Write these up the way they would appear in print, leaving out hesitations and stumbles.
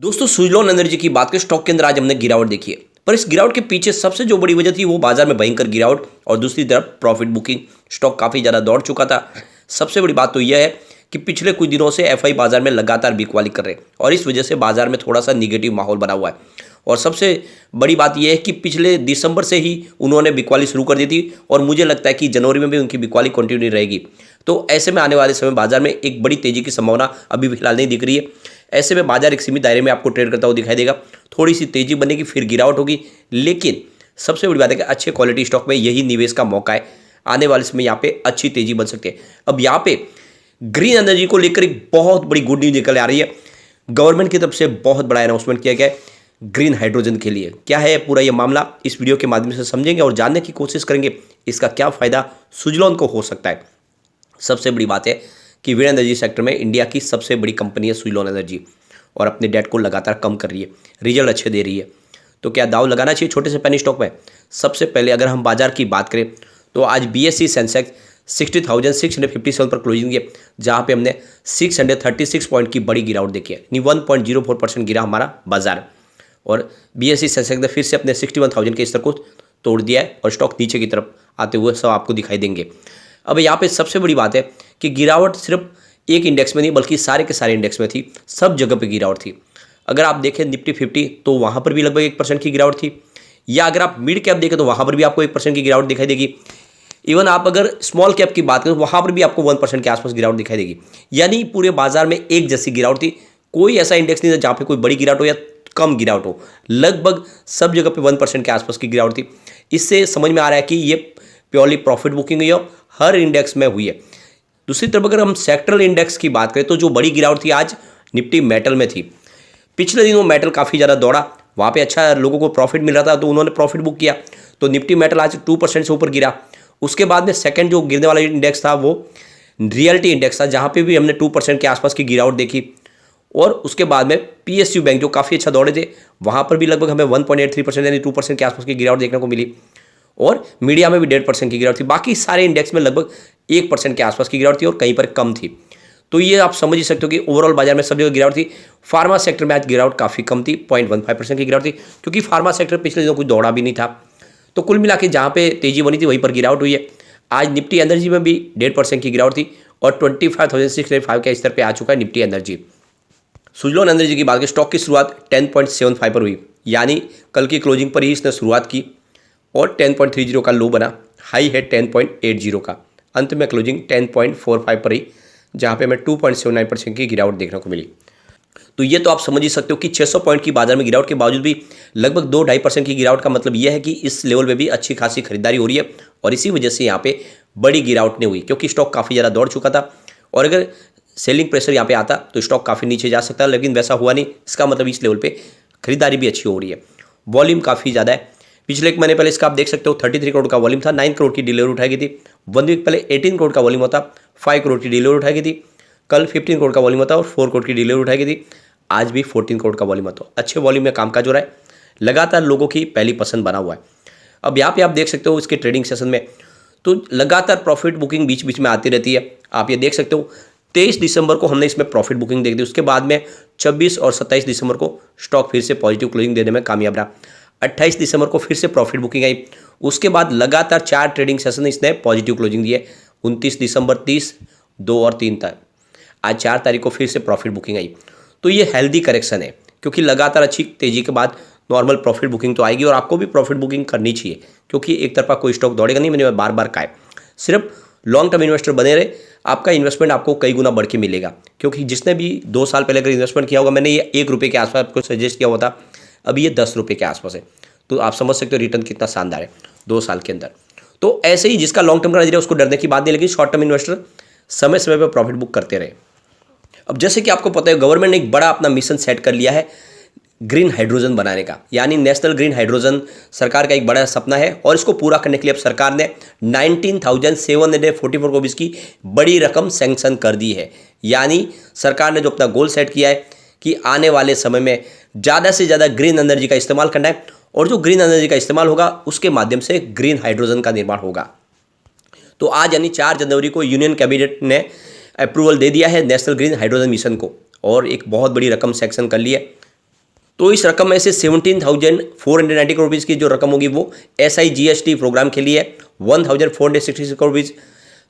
दोस्तों सुजलॉन एनर्जी की बात करें, स्टॉक के अंदर आज हमने गिरावट देखी है। पर इस गिरावट के पीछे सबसे जो बड़ी वजह थी वो बाजार में भयंकर गिरावट और दूसरी तरफ प्रॉफिट बुकिंग। स्टॉक काफ़ी ज़्यादा दौड़ चुका था। सबसे बड़ी बात तो यह है कि पिछले कुछ दिनों से एफआई बाजार में लगातार बिकवाली कर रहे हैं और इस वजह से बाजार में थोड़ा सा निगेटिव माहौल बना हुआ है। और सबसे बड़ी बात यह है कि पिछले दिसंबर से ही उन्होंने बिकवाली शुरू कर दी थी और मुझे लगता है कि जनवरी में भी उनकी बिकवाली कंटिन्यू रहेगी। तो ऐसे में आने वाले समय बाजार में एक बड़ी तेजी की संभावना अभी फिलहाल नहीं दिख रही है। ऐसे में बाजार एक सीमित दायरे में आपको ट्रेड करता हुआ दिखाई देगा। थोड़ी सी तेजी बनेगी, फिर गिरावट होगी, लेकिन सबसे बड़ी बात है कि अच्छे क्वालिटी स्टॉक में यही निवेश का मौका है। आने वाले समय यहाँ पे अच्छी तेजी बन सकती है। अब यहाँ पे ग्रीन एनर्जी को लेकर एक बहुत बड़ी गुड न्यूज निकल आ रही है। गवर्नमेंट की तरफ से बहुत बड़ा अनाउंसमेंट किया गया है ग्रीन हाइड्रोजन के लिए। क्या है पूरा ये मामला, इस वीडियो के माध्यम से समझेंगे और जानने की कोशिश करेंगे इसका क्या फायदा सुजलॉन को हो सकता है। सबसे बड़ी बात है कि विंड एनर्जी सेक्टर में इंडिया की सबसे बड़ी कंपनी है सुजलॉन एनर्जी और अपने डेट को लगातार कम कर रही है, रिजल्ट अच्छे दे रही है। तो क्या दाव लगाना चाहिए छोटे से पेनी स्टॉक में? सबसे पहले अगर हम बाजार की बात करें तो आज बीएसई सेंसेक्स 60,657 पर क्लोजिंग है, जहां पे हमने 636 पॉइंट की बड़ी गिरावट देखी है। 1.04% गिरा हमारा बाजार और बीएसई सेंसेक्स ने फिर से अपने 61,000 के स्तर को तोड़ दिया है और स्टॉक नीचे की तरफ आते हुए सब आपको दिखाई देंगे। अब यहाँ पे सबसे बड़ी बात है कि गिरावट सिर्फ एक इंडेक्स में नहीं बल्कि सारे के सारे इंडेक्स में थी, सब जगह पे गिरावट थी। अगर आप देखें निफ्टी 50 तो वहाँ पर भी लगभग 1% की गिरावट थी, या अगर आप मिड कैप देखें तो वहाँ पर भी आपको 1% की गिरावट दिखाई देगी। इवन आप अगर स्मॉल कैप की बात करें तो वहाँ पर भी आपको 1% के आसपास गिरावट दिखाई देगी। यानी पूरे बाजार में एक जैसी गिरावट थी, कोई ऐसा इंडेक्स नहीं था जहाँ पे कोई बड़ी गिरावट हो या कम गिरावट हो। लगभग सब जगह पे 1% के आसपास की गिरावट थी। इससे समझ में आ रहा है कि ये प्योरली प्रॉफिट बुकिंग हुई है, हर इंडेक्स में हुई है। दूसरी तरफ अगर हम सेक्टरल इंडेक्स की बात करें तो जो बड़ी गिरावट थी आज निफ्टी मेटल में थी। पिछले दिनों मेटल काफ़ी ज़्यादा दौड़ा, वहाँ पे अच्छा लोगों को प्रॉफिट मिल रहा था तो उन्होंने प्रॉफिट बुक किया, तो निफ्टी मेटल आज 2% से ऊपर गिरा। उसके बाद में सेकंड जो गिरने वाला इंडेक्स था वो रियल्टी इंडेक्स था, जहाँ पे भी हमने 2% के आसपास की गिरावट देखी। और उसके बाद में पीएसयू बैंक जो काफ़ी अच्छा दौड़े थे, वहाँ पर भी लगभग हमें 1.83% यानी 2% के आसपास की गिरावट देखने को मिली। और मीडिया में भी 1.5% की गिरावट थी। बाकी सारे इंडेक्स में लगभग 1% के आसपास की गिरावट थी और कहीं पर कम थी। तो ये आप समझ ही सकते हो कि ओवरऑल बाजार में सब जगह गिरावट थी। फार्मा सेक्टर में आज गिरावट काफ़ी कम थी, 0.15% की गिरावट थी, क्योंकि फार्मा सेक्टर पिछले दिनों कुछ दौड़ा भी नहीं था। तो कुल मिला के जहाँ पे तेजी बनी थी वहीं पर गिरावट हुई है। आज निफ्टी एनर्जी में भी 1.5% की गिरावट थी और 25,605 के स्तर पर आ चुका है निफ्टी एनर्जी। सुजलॉन एनर्जी की बात करें, स्टॉक की शुरुआत 10.75 पर हुई, यानी कल की क्लोजिंग पर ही इसने शुरुआत की और 10.30 का लो बना, हाई है 10.80 का। अंत में क्लोजिंग 10.45 पर ही, जहाँ पे हमें 2.79% की गिरावट देखने को मिली। तो ये तो आप समझ ही सकते हो कि 600 पॉइंट की बाजार में गिरावट के बावजूद भी लगभग 2-2.5% की गिरावट का मतलब यह है कि इस लेवल पे भी अच्छी खासी खरीदारी हो रही है और इसी वजह से यहाँ पे बड़ी गिरावट नहीं हुई, क्योंकि स्टॉक काफ़ी ज़्यादा दौड़ चुका था। और अगर सेलिंग प्रेशर यहाँ पे आता तो स्टॉक काफ़ी नीचे जा सकता है, लेकिन वैसा हुआ नहीं। इसका मतलब इस लेवल पर खरीदारी भी अच्छी हो रही है, वॉल्यूम काफ़ी ज़्यादा है। पिछले एक महीने पहले इसका आप देख सकते हो 33 करोड़ का वॉल्यूम था, 9 करोड़ की डिलीवरी उठाई गई थी। 1 वीक पहले 18 करोड़ का वॉल्यूम होता, 5 करोड़ की डिलीवरी उठाई गई थी। कल 15 करोड़ का वॉल्यूम होता और 4 करोड़ की डिलीवरी उठाई गई थी। आज भी 14 करोड़ का वॉल्यूम होता। अच्छे वॉल्यूम में कामकाज हो रहा है, लगातार लोगों की पहली पसंद बना हुआ है। अब यहाँ पे आप देख सकते हो इसके ट्रेडिंग सेशन में तो लगातार प्रॉफिट बुकिंग बीच बीच में आती रहती है। आप ये देख सकते हो 23 दिसंबर को हमने इसमें प्रॉफिट बुकिंग देख दी। उसके बाद में 26 और 27 दिसंबर को स्टॉक फिर से पॉजिटिव क्लोजिंग देने में कामयाब रहा। 28 दिसंबर को फिर से प्रॉफिट बुकिंग आई। उसके बाद लगातार 4 ट्रेडिंग सेशन इसने पॉजिटिव क्लोजिंग दिए, 29 दिसंबर, 30, 2 और 3 तक। आज 4 तारीख को फिर से प्रॉफिट बुकिंग आई। तो ये हेल्दी करेक्शन है, क्योंकि लगातार अच्छी तेजी के बाद नॉर्मल प्रॉफिट बुकिंग तो आएगी और आपको भी प्रॉफिट बुकिंग करनी चाहिए, क्योंकि एक तरफा कोई स्टॉक दौड़ेगा नहीं। मैंने बार बार कहा है, सिर्फ लॉन्ग टर्म इन्वेस्टर बने रहे, आपका इन्वेस्टमेंट आपको कई गुना बढ़ के मिलेगा। क्योंकि जिसने भी 2 साल पहले अगर इन्वेस्टमेंट किया होगा, मैंने ये 1 रुपये के आसपास आपको सजेस्ट किया हुआ था, अभी ये 10 रुपये के आसपास है। तो आप समझ सकते हो रिटर्न कितना शानदार है 2 साल के अंदर। तो ऐसे ही जिसका लॉन्ग टर्म का नजरिया उसको डरने की बात नहीं, लेकिन शॉर्ट टर्म इन्वेस्टर समय समय पर प्रॉफिट बुक करते रहे। अब जैसे कि आपको पता है गवर्नमेंट ने एक बड़ा अपना मिशन सेट कर लिया है ग्रीन हाइड्रोजन बनाने का, यानी नेशनल ग्रीन हाइड्रोजन सरकार का एक बड़ा सपना है। और इसको पूरा करने के लिए अब सरकार ने 19,744 करोड़ की बड़ी रकम सैंक्शन कर दी है। यानी सरकार ने जो अपना गोल सेट किया है कि आने वाले समय में ज़्यादा से ज़्यादा ग्रीन एनर्जी का इस्तेमाल करना है, और जो ग्रीन एनर्जी का इस्तेमाल होगा उसके माध्यम से ग्रीन हाइड्रोजन का निर्माण होगा। तो आज यानी 4 जनवरी को यूनियन कैबिनेट ने अप्रूवल दे दिया है नेशनल ग्रीन हाइड्रोजन मिशन को, और एक बहुत बड़ी रकम सैंक्शन कर ली है। तो इस रकम में से 17,490 करोड़ रुपीज़ की जो रकम होगी वो SIGST प्रोग्राम के लिए है। 1,466 करोड़ रुपीज़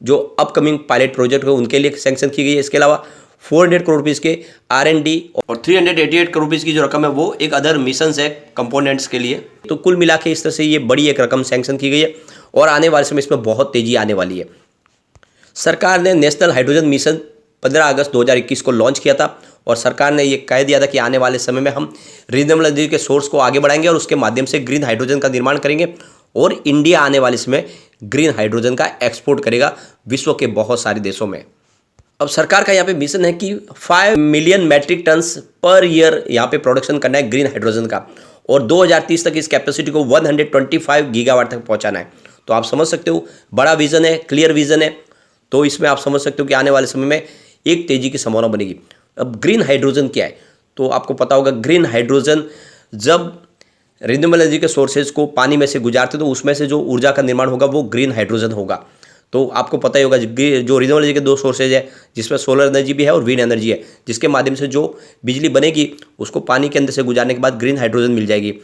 जो अपकमिंग पायलट प्रोजेक्ट हो उनके लिए सैंक्शन की गई है। इसके अलावा 400 करोड़ रुपीज़ के R&D और 388 करोड़ रुपीज़ की जो रकम है वो एक अदर मिशंस है कंपोनेंट्स के लिए। तो कुल मिला के इस तरह से ये बड़ी एक रकम सैंक्शन की गई है और आने वाले समय इसमें बहुत तेज़ी आने वाली है। सरकार ने नेशनल हाइड्रोजन मिशन 15 अगस्त 2021 को लॉन्च किया था और सरकार ने ये कह दिया था कि आने वाले समय में हम रिन्यूएबल एनर्जी के सोर्स को आगे बढ़ाएंगे और उसके माध्यम से ग्रीन हाइड्रोजन का निर्माण करेंगे और इंडिया आने वाले समय ग्रीन हाइड्रोजन का एक्सपोर्ट करेगा विश्व के बहुत सारे देशों में। अब सरकार का यहाँ पे मिशन है कि 5 million metric tons per year यहाँ पे प्रोडक्शन करना है ग्रीन हाइड्रोजन का और 2030 तक इस कैपेसिटी को 125 गीगावाट तक पहुँचाना है। तो आप समझ सकते हो बड़ा विजन है, क्लियर विजन है। तो इसमें आप समझ सकते हो कि आने वाले समय में एक तेजी की संभावना बनेगी। अब ग्रीन हाइड्रोजन क्या है, तो आपको पता होगा ग्रीन हाइड्रोजन जब रिन्यूएबल एनर्जी के सोर्सेज को पानी में से गुजारते तो उसमें से जो ऊर्जा का निर्माण होगा वो ग्रीन हाइड्रोजन होगा। तो आपको पता ही होगा जो रिन्यूएबल एनर्जी के दो सोर्सेज है जिसमें सोलर एनर्जी भी है और विंड एनर्जी है, जिसके माध्यम से जो बिजली बनेगी उसको पानी के अंदर से गुजारने के बाद ग्रीन हाइड्रोजन मिल जाएगी।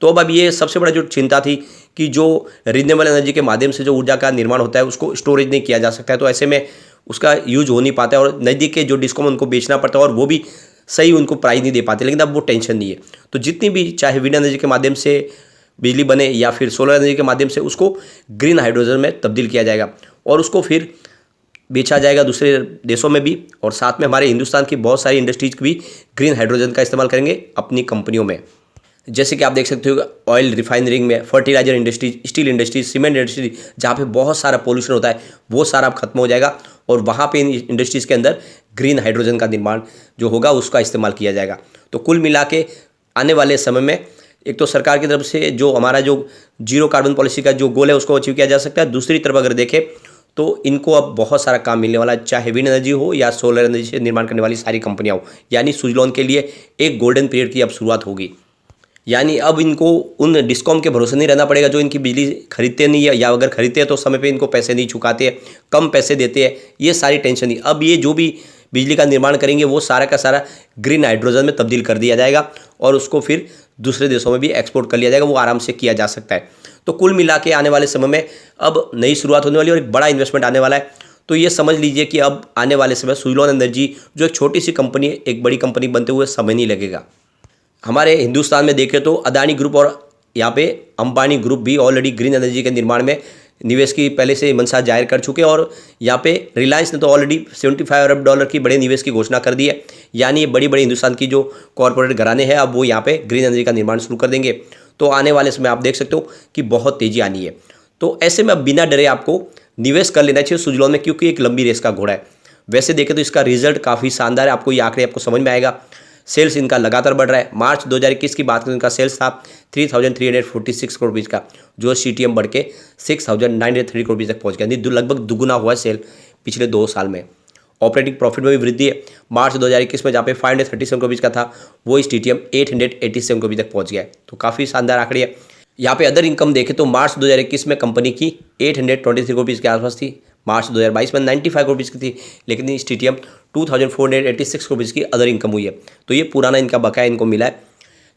तो अब ये सबसे बड़ा जो चिंता थी कि जो रिन्यूएबल एनर्जी के माध्यम से जो ऊर्जा का निर्माण होता है उसको स्टोरेज नहीं किया जा सकता है, तो ऐसे में उसका यूज हो नहीं पाता है और नज़दीक के जो डिस्कॉम उनको बेचना पड़ता है और वो भी सही उनको प्राइस नहीं दे पाते। लेकिन अब वो टेंशन नहीं है। तो जितनी भी चाहे विंड एनर्जी के माध्यम से बिजली बने या फिर सोलर एनर्जी के माध्यम से उसको ग्रीन हाइड्रोजन में तब्दील किया जाएगा और उसको फिर बेचा जाएगा दूसरे देशों में भी और साथ में हमारे हिंदुस्तान की बहुत सारी इंडस्ट्रीज भी ग्रीन हाइड्रोजन का इस्तेमाल करेंगे अपनी कंपनियों में। जैसे कि आप देख सकते हो ऑयल रिफाइनरिंग में, fertiliser industries, steel industries, cement industry, जहाँ पे बहुत सारा पोल्यूशन होता है वो सारा अब खत्म हो जाएगा और वहाँ पे इन इंडस्ट्रीज़ के अंदर ग्रीन हाइड्रोजन का निर्माण जो होगा उसका इस्तेमाल किया जाएगा। तो कुल मिला के आने वाले समय में एक तो सरकार की तरफ से जो हमारा जो जीरो कार्बन पॉलिसी का जो गोल है उसको अचीव किया जा सकता है। दूसरी तरफ अगर देखें तो इनको अब बहुत सारा काम मिलने वाला है, चाहे विंड एनर्जी हो या सोलर एनर्जी से निर्माण करने वाली सारी कंपनियाँ हो। यानी सुजलॉन के लिए एक गोल्डन पीरियड की अब शुरुआत होगी। यानी अब इनको उन डिस्कॉम के भरोसे नहीं रहना पड़ेगा जो इनकी बिजली खरीदते नहीं है या अगर खरीदते हैं तो समय पे इनको पैसे नहीं चुकाते हैं, कम पैसे देते हैं, ये सारी टेंशन नहीं। अब ये जो भी बिजली का निर्माण करेंगे वो सारा का सारा ग्रीन हाइड्रोजन में तब्दील कर दिया जाएगा और उसको फिर दूसरे देशों में भी एक्सपोर्ट कर लिया जाएगा, वो आराम से किया जा सकता है। तो कुल मिला के आने वाले समय में अब नई शुरुआत होने वाली है और एक बड़ा इन्वेस्टमेंट आने वाला है। तो ये समझ लीजिए कि अब आने वाले समय सुजलॉन एनर्जी जो एक छोटी सी कंपनी है एक बड़ी कंपनी बनते हुए समय नहीं लगेगा। हमारे हिंदुस्तान में देखें तो अदानी ग्रुप और यहाँ पे अंबानी ग्रुप भी ऑलरेडी ग्रीन एनर्जी के निर्माण में निवेश की पहले से मंशा जाहिर कर चुके हैं और यहाँ पे रिलायंस ने तो ऑलरेडी $75 अरब की बड़े निवेश की घोषणा कर दी है। यानी ये बड़ी बड़ी हिंदुस्तान की जो कॉरपोरेट घराने हैं अब वो यहाँ पे ग्रीन एनर्जी का निर्माण शुरू कर देंगे। तो आने वाले समय आप देख सकते हो कि बहुत तेज़ी आनी है। तो ऐसे में अब बिना डरे आपको निवेश कर लेना चाहिए सुजलॉन में, क्योंकि एक लंबी रेस का घोड़ा है। वैसे देखें तो इसका रिजल्ट काफ़ी शानदार है, आपको ये आंकड़े आपको समझ में आएगा। सेल्स इनका लगातार बढ़ रहा है। मार्च 2021 की बात करें इनका सेल्स था 3,346 करोड़ रुपीज़ का, जो CTM बढ़ के 6,930 करोड़ रुपीज़ तक पहुंच गया। लगभग दुगुना हुआ है सेल पिछले 2 साल में। ऑपरेटिंग प्रॉफिट में भी वृद्धि है। मार्च 2021 में जहाँ पे 537 करोड़ रुपीज़ का था वो इस TTM 887 करोड़ रुपीज़ तक पहुँच गया है। तो काफ़ी शानदार आंकड़े है। यहाँ पे अदर इनकम देखें तो मार्च 2021 में कंपनी की 823 करोड़ रुपीज़ के आसपास थी। मार्च 2022 में 95 करोड़ रुपीज़ की थी, लेकिन इस TTM 2,486 करोड़ रुपीज़ की अदर इनकम हुई है। तो ये पुराना इनका बकाया इनको मिला है।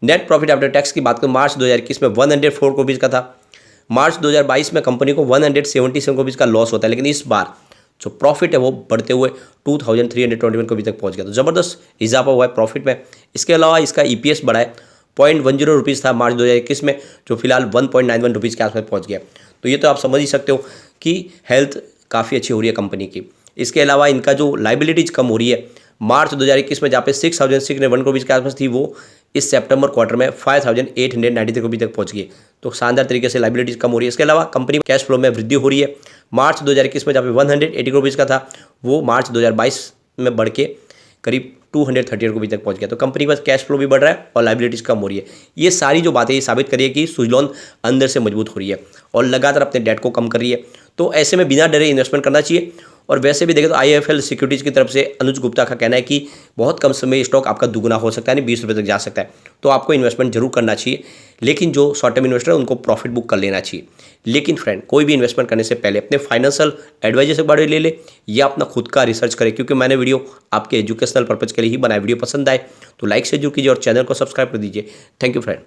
नेट प्रॉफिट आफ्टर टैक्स की बात करें मार्च 2021 में 104 करोड़ रुपीज़ का था। मार्च 2022 में कंपनी को 177 करोड़ रुपीज़ का लॉस होता है, लेकिन इस बार जो प्रॉफिट है वो बढ़ते हुए 2,321 करोड़ रुपये तक पहुँच गया। तो ज़बरदस्त इजाफा हुआ है प्रॉफिट में। इसके अलावा इसका EPS बढ़ा है, 0.10 रुपीज़ था मार्च 2021 में, जो फिलहाल 1.91 रुपीज़ के आसपास पहुँच गया। तो ये तो आप समझ ही सकते हो कि हेल्थ काफ़ी अच्छी हो रही है कंपनी की। इसके अलावा इनका जो लाइबिलिटीज़ कम हो रही है, मार्च 2021 में जहाँ पे 6,601 करोड़ रुपीज़ के आसपास थी, वो इस सितंबर क्वार्टर में 5,893 करोड़ रुपये तक पहुँच गई। तो शानदार तरीके से लाइबिलिटीज़ कम हो रही है। इसके अलावा कंपनी कैश फ्लो में वृद्धि हो रही है। मार्च 2021 में जहाँ पे 180 करोड़ रुपीज़ का था, वो मार्च 2022 में बढ़ के करीब 238 करोड़ रुपये तक पहुँच गया। तो कंपनी के पास कैश फ्लो भी बढ़ रहा है और लाइबिलिटीज़ कम हो रही है। ये सारी जो बातें ये साबित करिए कि सुजलॉन अंदर से मजबूत हो रही है और लगातार अपने डेट को कम कर रही है। तो ऐसे में बिना डरे इन्वेस्टमेंट करना चाहिए और वैसे भी देखें तो IIFL सिक्योरिटीज़ की तरफ से अनुज गुप्ता का कहना है कि बहुत कम समय स्टॉक आपका दुगुना हो सकता है, यानी 20 रुपये तक जा सकता है। तो आपको इन्वेस्टमेंट जरूर करना चाहिए, लेकिन जो शॉर्ट टर्म इन्वेस्टर है उनको प्रॉफिट बुक कर लेना चाहिए। लेकिन फ्रेंड, कोई भी इन्वेस्टमेंट करने से पहले अपने फाइनेंशियल एडवाइजर से बड़े ले ले या अपना खुद का रिसर्च करें, क्योंकि मैंने वीडियो आपके एजुकेशनल पर्पज़ के लिए ही बनाया। वीडियो पसंद आए तो लाइक से जरूर कीजिए और चैनल को सब्सक्राइब कर दीजिए। Thank you friend.